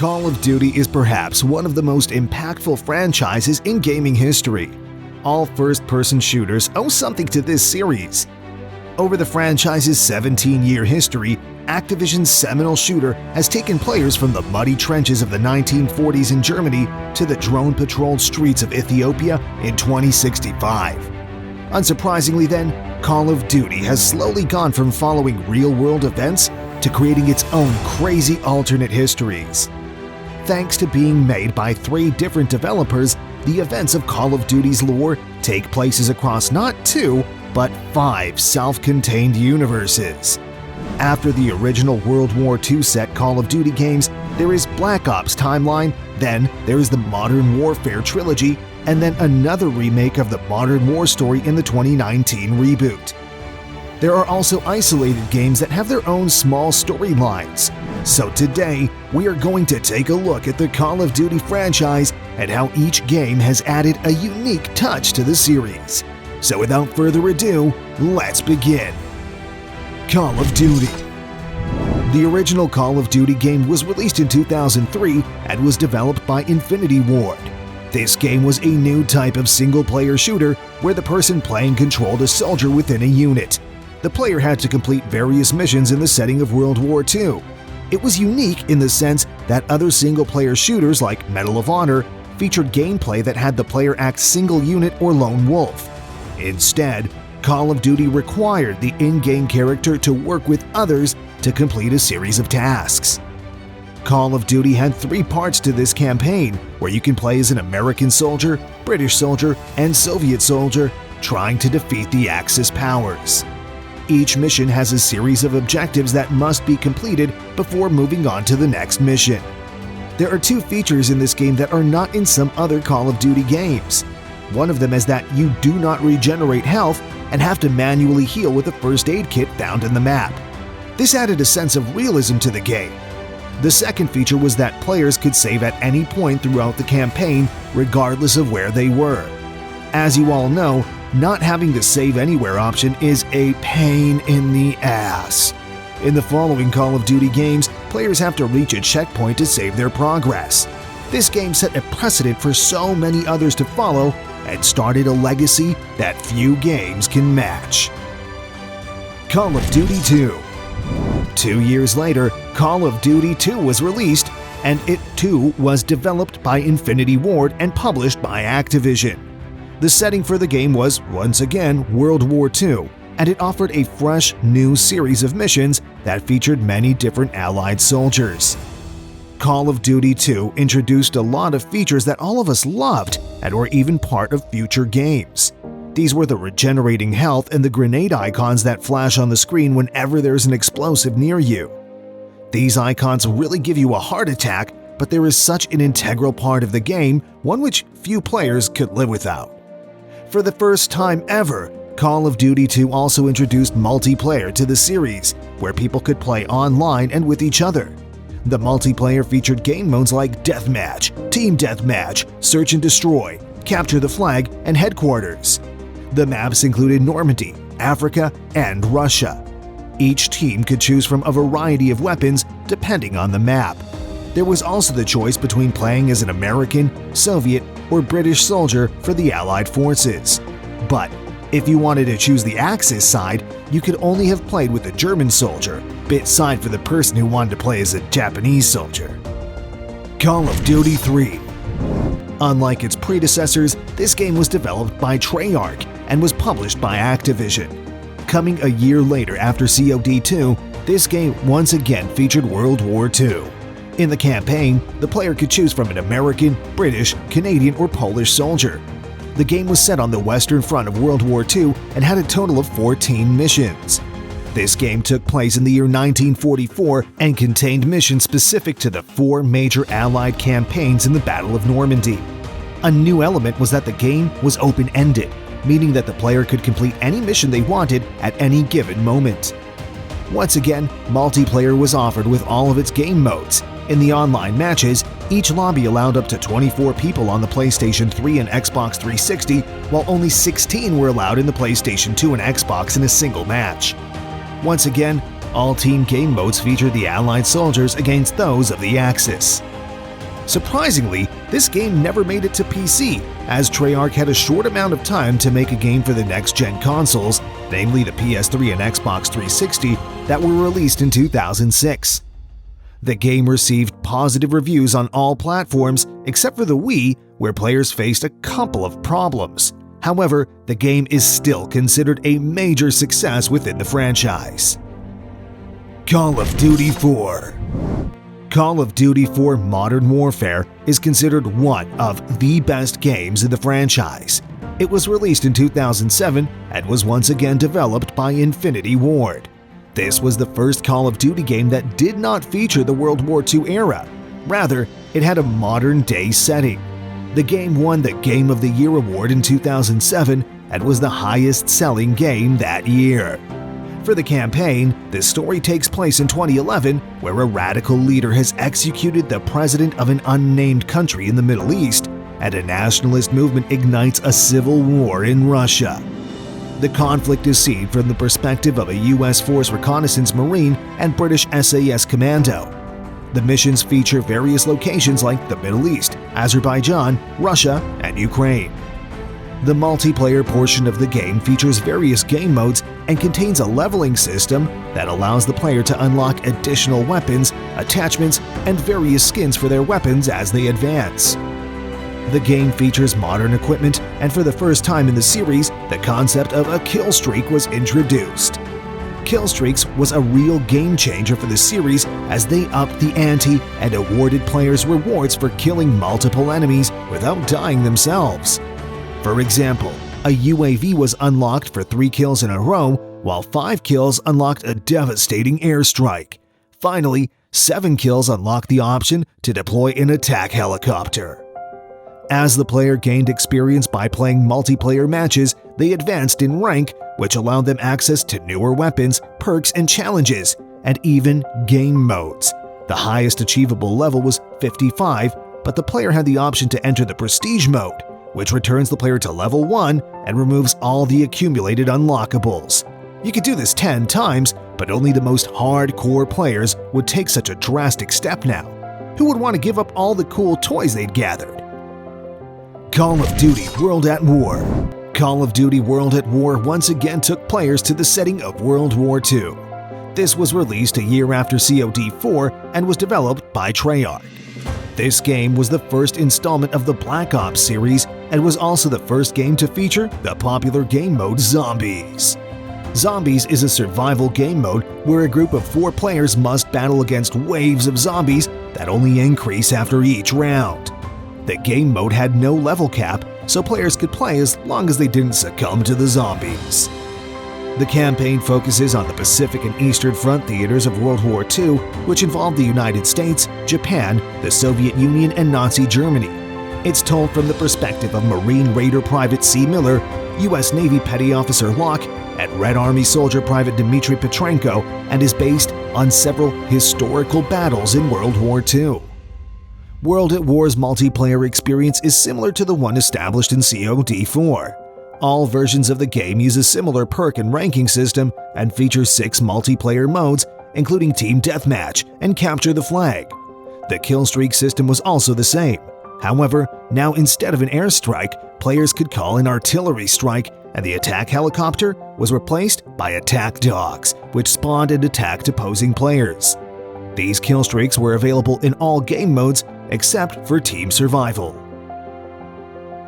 Call of Duty is perhaps one of the most impactful franchises in gaming history. All first-person shooters owe something to this series. Over the franchise's 17-year history, Activision's seminal shooter has taken players from the muddy trenches of the 1940s in Germany to the drone-patrolled streets of Ethiopia in 2065. Unsurprisingly then, Call of Duty has slowly gone from following real-world events to creating its own crazy alternate histories. Thanks to being made by 3 different developers, the events of Call of Duty's lore take places across not 2, but 5 self-contained universes. After the original World War II set Call of Duty games, there is Black Ops timeline, then there is the Modern Warfare trilogy, and then another remake of the Modern War story in the 2019 reboot. There are also isolated games that have their own small storylines. So today, we are going to take a look at the Call of Duty franchise and how each game has added a unique touch to the series. So without further ado, let's begin. Call of Duty. The original Call of Duty game was released in 2003 and was developed by Infinite Warfare. This game was a new type of single-player shooter where the person playing controlled a soldier within a unit. The player had to complete various missions in the setting of World War II. It was unique in the sense that other single-player shooters like Medal of Honor featured gameplay that had the player act single unit or lone wolf. Instead, Call of Duty required the in-game character to work with others to complete a series of tasks. Call of Duty had 3 parts to this campaign, where you can play as an American soldier, British soldier, and Soviet soldier trying to defeat the Axis powers. Each mission has a series of objectives that must be completed before moving on to the next mission. There are 2 features in this game that are not in some other Call of Duty games. One of them is that you do not regenerate health and have to manually heal with a first aid kit found in the map. This added a sense of realism to the game. The second feature was that players could save at any point throughout the campaign, regardless of where they were. As you all know, not having the Save Anywhere option is a pain in the ass. In the following Call of Duty games, players have to reach a checkpoint to save their progress. This game set a precedent for so many others to follow and started a legacy that few games can match. Call of Duty 2. 2 years later, Call of Duty 2 was released, and it too was developed by Infinite Ward and published by Activision. The setting for the game was, once again, World War II, and it offered a fresh, new series of missions that featured many different Allied soldiers. Call of Duty 2 introduced a lot of features that all of us loved and were even part of future games. These were the regenerating health and the grenade icons that flash on the screen whenever there's an explosive near you. These icons really give you a heart attack, but there is such an integral part of the game, one which few players could live without. For the first time ever, Call of Duty 2 also introduced multiplayer to the series, where people could play online and with each other. The multiplayer featured game modes like Deathmatch, Team Deathmatch, Search and Destroy, Capture the Flag, and Headquarters. The maps included Normandy, Africa, and Russia. Each team could choose from a variety of weapons depending on the map. There was also the choice between playing as an American, Soviet, or British soldier for the Allied forces. But if you wanted to choose the Axis side, you could only have played with a German soldier, bit side for the person who wanted to play as a Japanese soldier. Call of Duty 3. Unlike its predecessors, this game was developed by Treyarch and was published by Activision. Coming a year later after COD 2, this game once again featured World War II. In the campaign, the player could choose from an American, British, Canadian, or Polish soldier. The game was set on the Western Front of World War II and had a total of 14 missions. This game took place in the year 1944 and contained missions specific to the 4 major Allied campaigns in the Battle of Normandy. A new element was that the game was open-ended, meaning that the player could complete any mission they wanted at any given moment. Once again, multiplayer was offered with all of its game modes. In the online matches, each lobby allowed up to 24 people on the PlayStation 3 and Xbox 360, while only 16 were allowed in the PlayStation 2 and Xbox in a single match. Once again, all team game modes featured the Allied soldiers against those of the Axis. Surprisingly, this game never made it to PC, as Treyarch had a short amount of time to make a game for the next-gen consoles, namely the PS3 and Xbox 360, that were released in 2006. The game received positive reviews on all platforms except for the Wii, where players faced a couple of problems. However, the game is still considered a major success within the franchise. Call of Duty 4. Call of Duty 4 Modern Warfare is considered one of the best games in the franchise. It was released in 2007 and was once again developed by Infinite Warfare. This was the first Call of Duty game that did not feature the World War II era. Rather, it had a modern-day setting. The game won the Game of the Year award in 2007 and was the highest-selling game that year. For the campaign, the story takes place in 2011, where a radical leader has executed the president of an unnamed country in the Middle East, and a nationalist movement ignites a civil war in Russia. The conflict is seen from the perspective of a U.S. Force Reconnaissance Marine and British SAS Commando. The missions feature various locations like the Middle East, Azerbaijan, Russia, and Ukraine. The multiplayer portion of the game features various game modes and contains a leveling system that allows the player to unlock additional weapons, attachments, and various skins for their weapons as they advance. The game features modern equipment, and for the first time in the series, the concept of a kill streak was introduced. Kill streaks was a real game changer for the series, as they upped the ante and awarded players rewards for killing multiple enemies without dying themselves. For example, a UAV was unlocked for 3 kills in a row, while 5 kills unlocked a devastating airstrike. Finally, 7 kills unlocked the option to deploy an attack helicopter. As the player gained experience by playing multiplayer matches, they advanced in rank, which allowed them access to newer weapons, perks, and challenges, and even game modes. The highest achievable level was 55, but the player had the option to enter the Prestige mode, which returns the player to level 1 and removes all the accumulated unlockables. You could do this 10 times, but only the most hardcore players would take such a drastic step now. Who would want to give up all the cool toys they'd gathered? Call of Duty World at War. Call of Duty World at War once again took players to the setting of World War II. This was released a year after COD 4 and was developed by Treyarch. This game was the first installment of the Black Ops series and was also the first game to feature the popular game mode Zombies. Zombies is a survival game mode where a group of 4 players must battle against waves of zombies that only increase after each round. The game mode had no level cap, so players could play as long as they didn't succumb to the zombies. The campaign focuses on the Pacific and Eastern Front theaters of World War II, which involved the United States, Japan, the Soviet Union, and Nazi Germany. It's told from the perspective of Marine Raider Private C. Miller, U.S. Navy Petty Officer Locke, and Red Army Soldier Private Dmitry Petrenko, and is based on several historical battles in World War II. World at War's multiplayer experience is similar to the one established in COD 4. All versions of the game use a similar perk and ranking system and feature 6 multiplayer modes, including Team Deathmatch and Capture the Flag. The killstreak system was also the same. However, now instead of an airstrike, players could call an artillery strike, and the attack helicopter was replaced by attack dogs, which spawned and attacked opposing players. These killstreaks were available in all game modes except for Team Survival.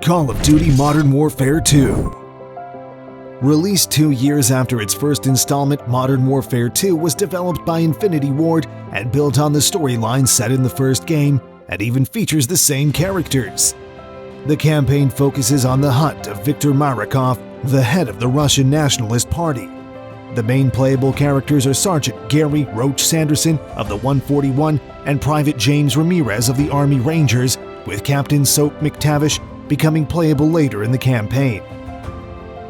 Call of Duty Modern Warfare 2. Released 2 years after its first installment, Modern Warfare 2 was developed by Infinite Ward and built on the storyline set in the first game, and even features the same characters. The campaign focuses on the hunt of Viktor Marakov, the head of the Russian Nationalist Party. The main playable characters are Sergeant Gary Roach Sanderson of the 141 and Private James Ramirez of the Army Rangers, with Captain Soap McTavish becoming playable later in the campaign.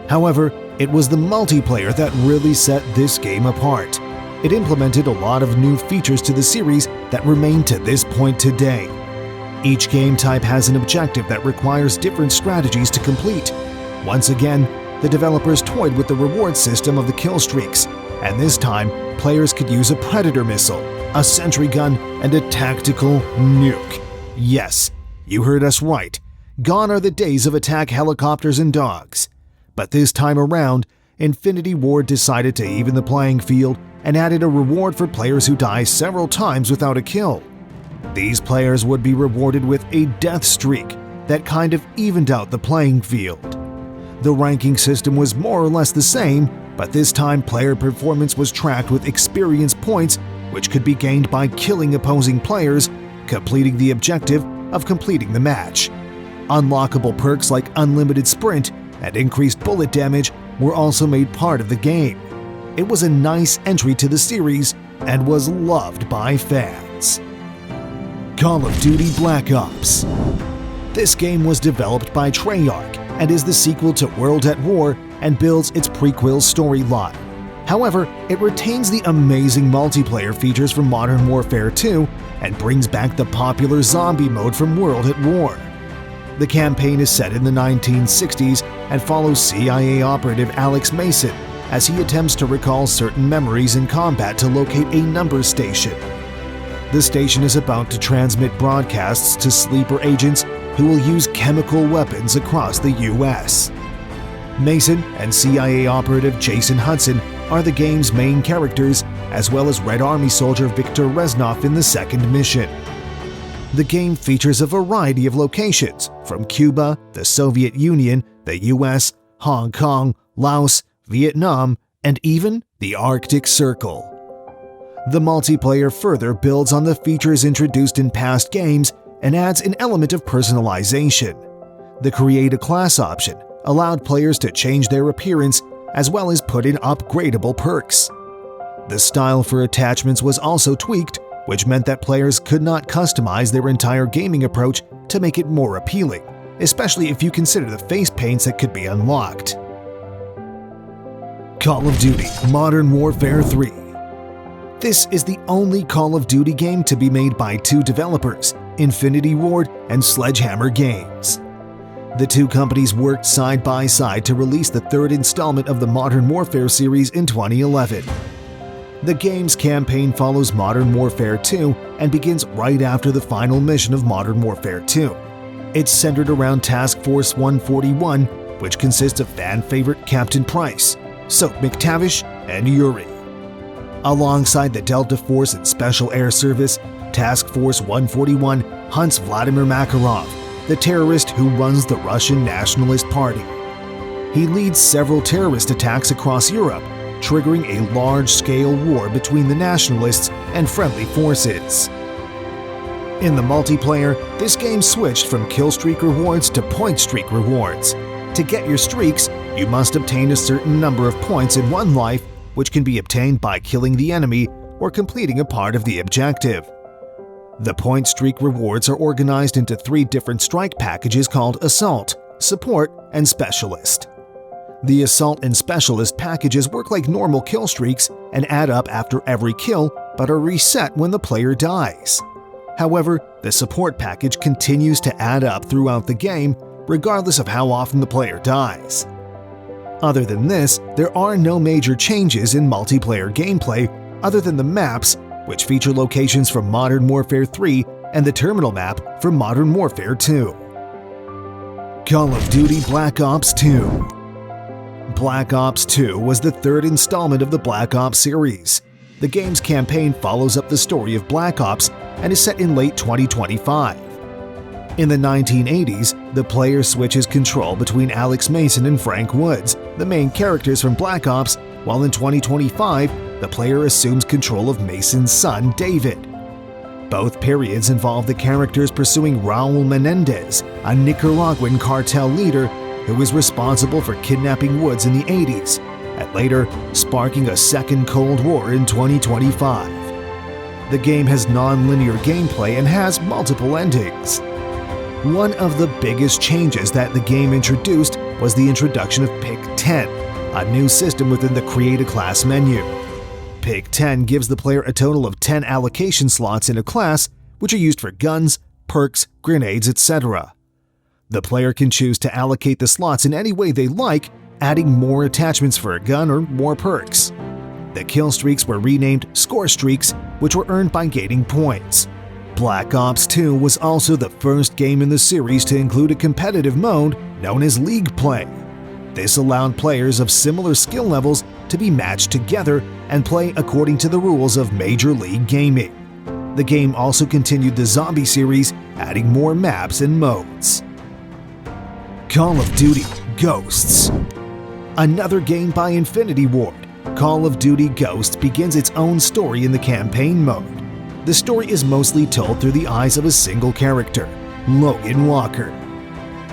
However, it was the multiplayer that really set this game apart. It implemented a lot of new features to the series that remain to this point today. Each game type has an objective that requires different strategies to complete. Once again, the developers toyed with the reward system of the kill streaks, and this time, players could use a Predator missile, a sentry gun, and a tactical nuke. Yes, you heard us right. Gone are the days of attack helicopters and dogs. But this time around, Infinity Ward decided to even the playing field and added a reward for players who die several times without a kill. These players would be rewarded with a death streak that kind of evened out the playing field. The ranking system was more or less the same, but this time player performance was tracked with experience points, which could be gained by killing opposing players, completing the objective of completing the match. Unlockable perks like unlimited sprint and increased bullet damage were also made part of the game. It was a nice entry to the series and was loved by fans. Call of Duty Black Ops. This game was developed by Treyarch and is the sequel to World at War and builds its prequel storyline. However, it retains the amazing multiplayer features from Modern Warfare 2 and brings back the popular zombie mode from World at War. The campaign is set in the 1960s and follows CIA operative Alex Mason as he attempts to recall certain memories in combat to locate a number station. The station is about to transmit broadcasts to sleeper agents who will use chemical weapons across the U.S. Mason and CIA operative Jason Hudson are the game's main characters, as well as Red Army soldier Viktor Reznov in the second mission. The game features a variety of locations, from Cuba, the Soviet Union, the US, Hong Kong, Laos, Vietnam, and even the Arctic Circle. The multiplayer further builds on the features introduced in past games and adds an element of personalization. The Create a Class option allowed players to change their appearance as well as put in upgradable perks. The style for attachments was also tweaked, which meant that players could not customize their entire gaming approach to make it more appealing, especially if you consider the face paints that could be unlocked. Call of Duty Modern Warfare 3. This is the only Call of Duty game to be made by two developers, Infinity Ward and Sledgehammer Games. The two companies worked side by side to release the third installment of the Modern Warfare series in 2011. The game's campaign follows Modern Warfare 2 and begins right after the final mission of Modern Warfare 2. It's centered around Task Force 141, which consists of fan-favorite Captain Price, Soap McTavish, and Yuri. Alongside the Delta Force and Special Air Service, Task Force 141 hunts Vladimir Makarov, the terrorist who runs the Russian Nationalist Party. He leads several terrorist attacks across Europe, triggering a large-scale war between the nationalists and friendly forces. In the multiplayer, this game switched from kill streak rewards to point streak rewards. To get your streaks, you must obtain a certain number of points in one life, which can be obtained by killing the enemy or completing a part of the objective. The point streak rewards are organized into 3 different strike packages called Assault, Support, and Specialist. The Assault and Specialist packages work like normal kill streaks and add up after every kill, but are reset when the player dies. However, the Support package continues to add up throughout the game, regardless of how often the player dies. Other than this, there are no major changes in multiplayer gameplay other than the maps, which feature locations from Modern Warfare 3 and the terminal map from Modern Warfare 2. Call of Duty Black Ops 2. Black Ops 2 was the third installment of the Black Ops series. The game's campaign follows up the story of Black Ops and is set in late 2025. In the 1980s, the player switches control between Alex Mason and Frank Woods, the main characters from Black Ops, while in 2025, the player assumes control of Mason's son, David. Both periods involve the characters pursuing Raul Menendez, a Nicaraguan cartel leader who was responsible for kidnapping Woods in the 80s, and later sparking a second Cold War in 2025. The game has non-linear gameplay and has multiple endings. One of the biggest changes that the game introduced was the introduction of Pick 10, a new system within the Create a Class menu. Pick 10 gives the player a total of 10 allocation slots in a class, which are used for guns, perks, grenades, etc. The player can choose to allocate the slots in any way they like, adding more attachments for a gun or more perks. The kill streaks were renamed Score Streaks, which were earned by gaining points. Black Ops 2 was also the first game in the series to include a competitive mode known as League Play. This allowed players of similar skill levels to be matched together and play according to the rules of Major League Gaming. The game also continued the zombie series, adding more maps and modes. Call of Duty Ghosts. Another game by Infinity Ward, Call of Duty Ghosts begins its own story in the campaign mode. The story is mostly told through the eyes of a single character, Logan Walker.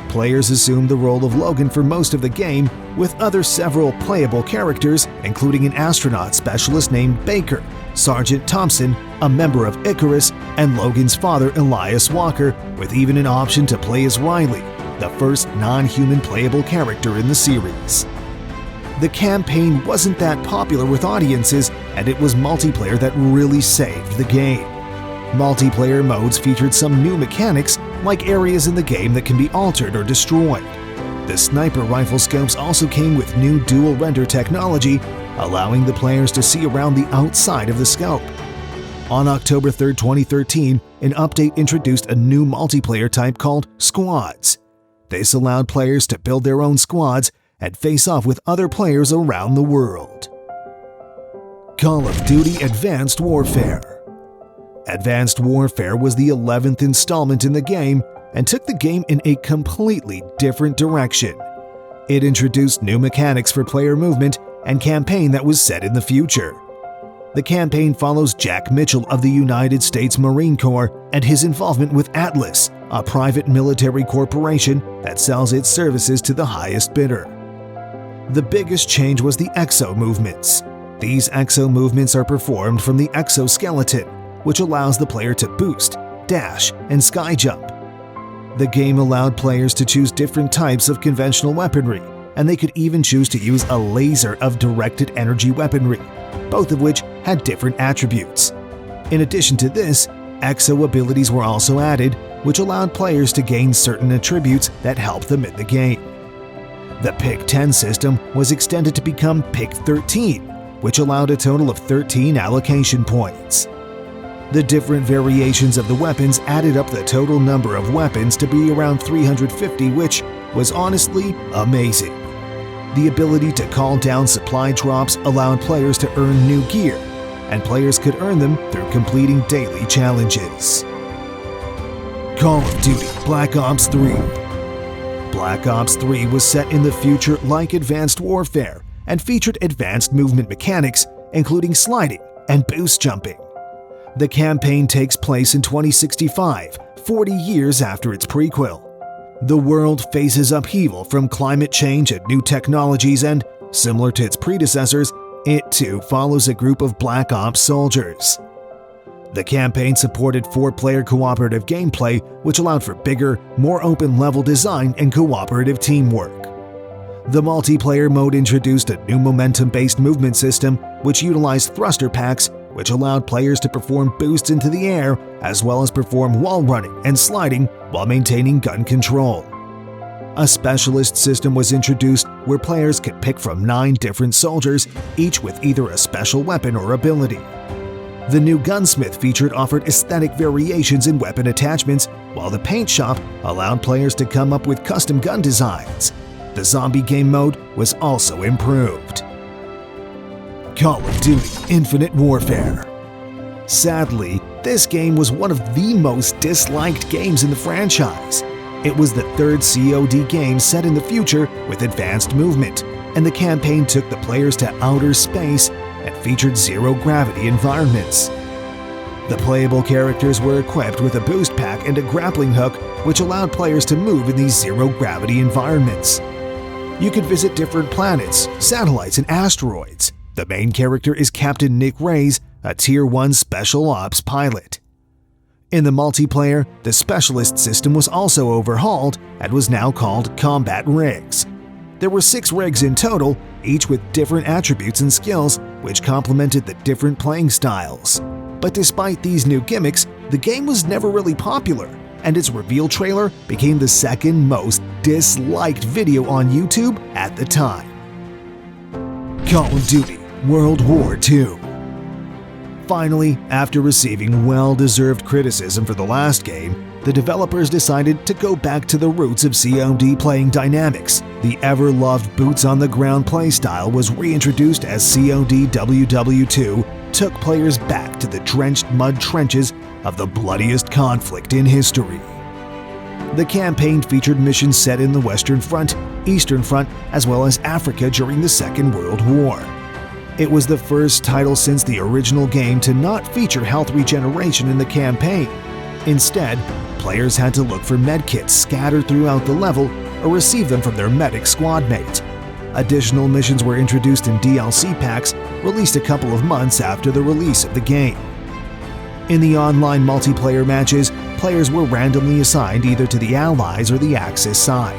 Players assume the role of Logan for most of the game, with several playable characters, including an astronaut specialist named Baker, Sergeant Thompson, a member of Icarus, and Logan's father Elias Walker, with even an option to play as Riley, the first non-human playable character in the series. The campaign wasn't that popular with audiences, and it was multiplayer that really saved the game. Multiplayer modes featured some new mechanics, like areas in the game that can be altered or destroyed. The sniper rifle scopes also came with new dual render technology, allowing the players to see around the outside of the scope. On October 3, 2013, an update introduced a new multiplayer type called Squads. This allowed players to build their own squads and face off with other players around the world. Call of Duty Advanced Warfare. Advanced Warfare was the 11th installment in the game and took the game in a completely different direction. It introduced new mechanics for player movement and campaign that was set in the future. The campaign follows Jack Mitchell of the United States Marine Corps and his involvement with Atlas, a private military corporation that sells its services to the highest bidder. The biggest change was the exo movements. These exo movements are performed from the exoskeleton, which allows the player to boost, dash, and skyjump. The game allowed players to choose different types of conventional weaponry, and they could even choose to use a laser of directed energy weaponry, both of which had different attributes. In addition to this, exo abilities were also added, which allowed players to gain certain attributes that helped them in the game. The Pick 10 system was extended to become Pick 13, which allowed a total of 13 allocation points. The different variations of the weapons added up the total number of weapons to be around 350, which was honestly amazing. The ability to call down supply drops allowed players to earn new gear, and players could earn them through completing daily challenges. Call of Duty Black Ops 3. Black Ops 3 was set in the future like Advanced Warfare and featured advanced movement mechanics, including sliding and boost jumping. The campaign takes place in 2065, 40 years after its prequel. The world faces upheaval from climate change and new technologies, and, similar to its predecessors, it too follows a group of Black Ops soldiers. The campaign supported 4-player cooperative gameplay, which allowed for bigger, more open level design and cooperative teamwork. The multiplayer mode introduced a new momentum-based movement system, which utilized thruster packs, which allowed players to perform boosts into the air, as well as perform wall running and sliding while maintaining gun control. A specialist system was introduced where players could pick from 9 different soldiers, each with either a special weapon or ability. The new gunsmith feature offered aesthetic variations in weapon attachments, while the paint shop allowed players to come up with custom gun designs. The zombie game mode was also improved. Call of Duty Infinite Warfare. Sadly, this game was one of the most disliked games in the franchise. It was the 3rd COD game set in the future with advanced movement, and the campaign took the players to outer space and featured zero-gravity environments. The playable characters were equipped with a boost pack and a grappling hook, which allowed players to move in these zero-gravity environments. You could visit different planets, satellites, and asteroids. The main character is Captain Nick Reyes, a Tier 1 Special Ops pilot. In the multiplayer, the specialist system was also overhauled and was now called Combat Rigs. There were 6 rigs in total, each with different attributes and skills, which complemented the different playing styles. But despite these new gimmicks, the game was never really popular, and its reveal trailer became the 2nd most disliked video on YouTube at the time. Call of Duty World War II. Finally, after receiving well-deserved criticism for the last game, the developers decided to go back to the roots of COD playing dynamics. The ever-loved boots-on-the-ground playstyle was reintroduced as COD WW2 took players back to the drenched mud trenches of the bloodiest conflict in history. The campaign featured missions set in the Western Front, Eastern Front, as well as Africa during the Second World War. It was the first title since the original game to not feature health regeneration in the campaign. Instead, players had to look for medkits scattered throughout the level or receive them from their medic squad mate. Additional missions were introduced in DLC packs released a couple of months after the release of the game. In the online multiplayer matches, players were randomly assigned either to the Allies or the Axis side.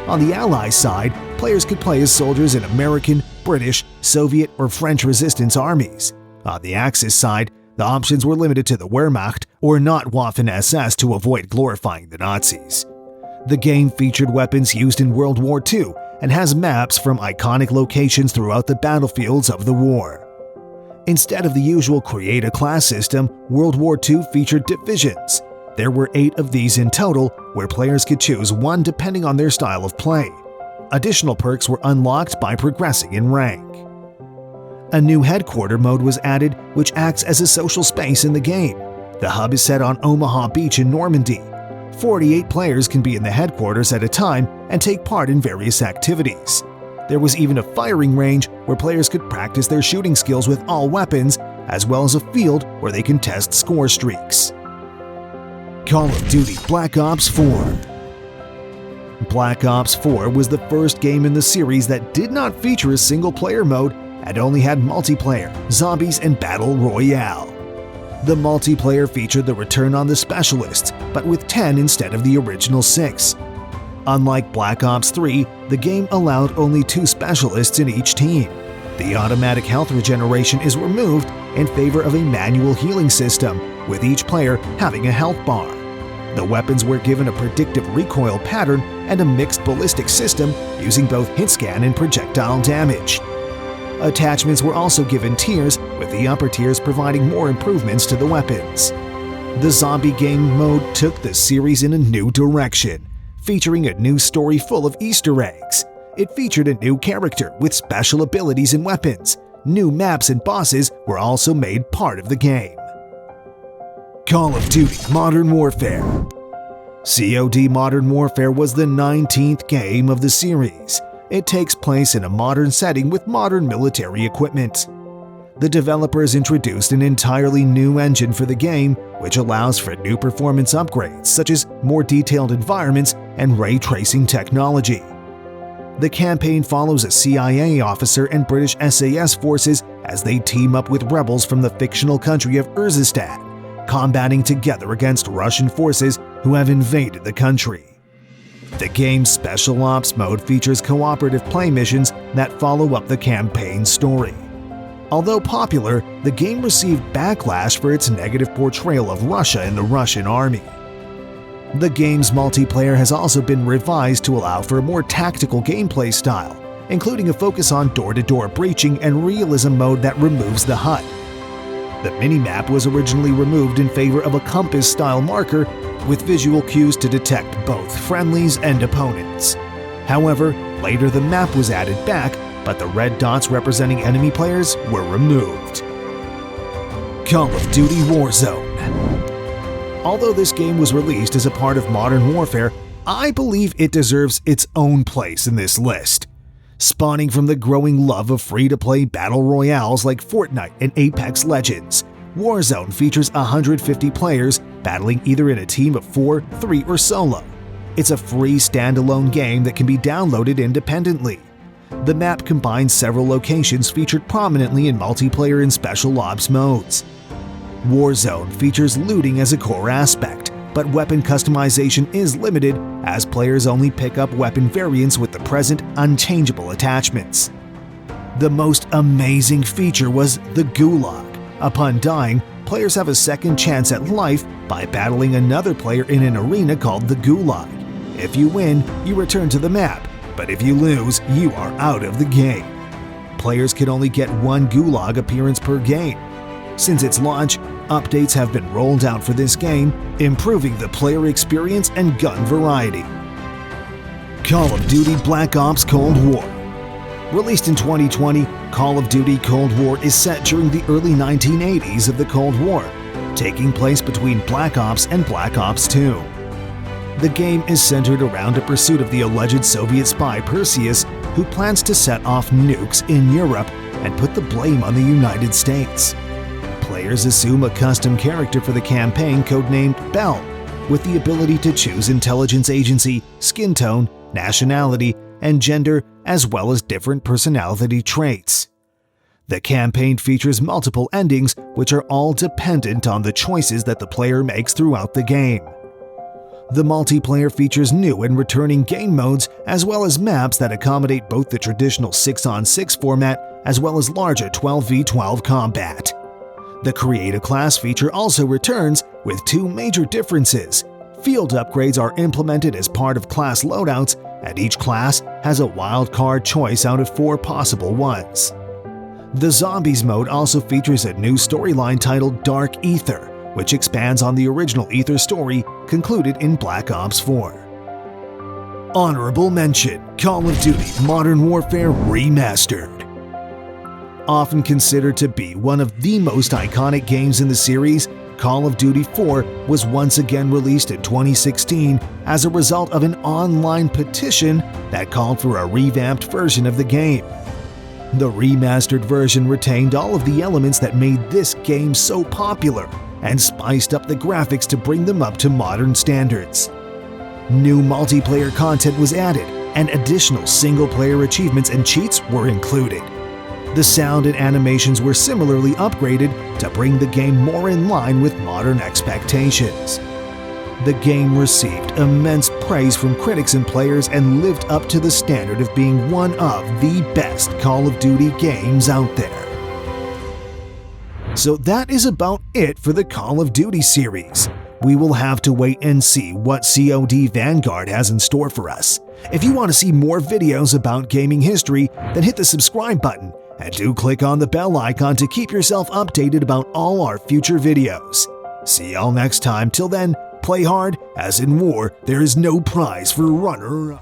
On the Allies side, players could play as soldiers in American, British, Soviet, or French resistance armies. On the Axis side, the options were limited to the Wehrmacht or not Waffen-SS to avoid glorifying the Nazis. The game featured weapons used in World War II and has maps from iconic locations throughout the battlefields of the war. Instead of the usual create a class system, World War II featured divisions. There were 8 of these in total, where players could choose one depending on their style of play. Additional perks were unlocked by progressing in rank. A new headquarter mode was added, which acts as a social space in the game. The hub is set on Omaha Beach in Normandy. 48 players can be in the headquarters at a time and take part in various activities. There was even a firing range where players could practice their shooting skills with all weapons, as well as a field where they can test score streaks. Call of Duty Black Ops 4. Black Ops 4 was the first game in the series that did not feature a single-player mode and only had multiplayer, zombies, and battle royale. The multiplayer featured the return on the specialists, but with 10 instead of the original 6. Unlike Black Ops 3, the game allowed only 2 specialists in each team. The automatic health regeneration is removed in favor of a manual healing system, with each player having a health bar. The weapons were given a predictive recoil pattern and a mixed ballistic system using both hit scan and projectile damage. Attachments were also given tiers, with the upper tiers providing more improvements to the weapons. The zombie game mode took the series in a new direction, featuring a new story full of Easter eggs. It featured a new character with special abilities and weapons. New maps and bosses were also made part of the game. Call of Duty Modern Warfare. COD Modern Warfare was the 19th game of the series. It takes place in a modern setting with modern military equipment. The developers introduced an entirely new engine for the game, which allows for new performance upgrades such as more detailed environments and ray tracing technology. The campaign follows a CIA officer and British SAS forces as they team up with rebels from the fictional country of Urzistan, combating together against Russian forces who have invaded the country. The game's Special Ops mode features cooperative play missions that follow up the campaign's story. Although popular, the game received backlash for its negative portrayal of Russia in the Russian army. The game's multiplayer has also been revised to allow for a more tactical gameplay style, including a focus on door-to-door breaching and realism mode that removes the HUD. The minimap was originally removed in favor of a compass-style marker with visual cues to detect both friendlies and opponents. However, later the map was added back, but the red dots representing enemy players were removed. Call of Duty Warzone. Although this game was released as a part of Modern Warfare, I believe it deserves its own place in this list. Spawning from the growing love of free-to-play battle royales like Fortnite and Apex Legends, Warzone features 150 players battling either in a team of 4, 3, or solo. It's a free standalone game that can be downloaded independently. The map combines several locations featured prominently in multiplayer and special ops modes. Warzone features looting as a core aspect, but weapon customization is limited as players only pick up weapon variants with the present unchangeable attachments. The most amazing feature was the Gulag. Upon dying, players have a second chance at life by battling another player in an arena called the Gulag. If you win, you return to the map, but if you lose, you are out of the game. Players can only get one Gulag appearance per game. Since its launch, updates have been rolled out for this game, improving the player experience and gun variety. Call of Duty Black Ops Cold War. Released in 2020, Call of Duty Cold War is set during the early 1980s of the Cold War, taking place between Black Ops and Black Ops II. The game is centered around a pursuit of the alleged Soviet spy Perseus, who plans to set off nukes in Europe and put the blame on the United States. Players assume a custom character for the campaign codenamed Bell, with the ability to choose intelligence agency, skin tone, nationality, and gender, as well as different personality traits. The campaign features multiple endings, which are all dependent on the choices that the player makes throughout the game. The multiplayer features new and returning game modes, as well as maps that accommodate both the traditional 6-on-6 format as well as larger 12v12 combat. The Create a Class feature also returns, with two major differences. Field upgrades are implemented as part of class loadouts, and each class has a wild card choice out of 4 possible ones. The Zombies mode also features a new storyline titled Dark Ether, which expands on the original Ether story concluded in Black Ops 4. Honorable mention: Call of Duty Modern Warfare Remastered. Often considered to be one of the most iconic games in the series, Call of Duty 4 was once again released in 2016 as a result of an online petition that called for a revamped version of the game. The remastered version retained all of the elements that made this game so popular and spiced up the graphics to bring them up to modern standards. New multiplayer content was added, and additional single-player achievements and cheats were included. The sound and animations were similarly upgraded to bring the game more in line with modern expectations. The game received immense praise from critics and players and lived up to the standard of being one of the best Call of Duty games out there. So that is about it for the Call of Duty series. We will have to wait and see what COD Vanguard has in store for us. If you want to see more videos about gaming history, then hit the subscribe button and do click on the bell icon to keep yourself updated about all our future videos. See y'all next time. Till then, play hard, as in war, there is no prize for runner-up.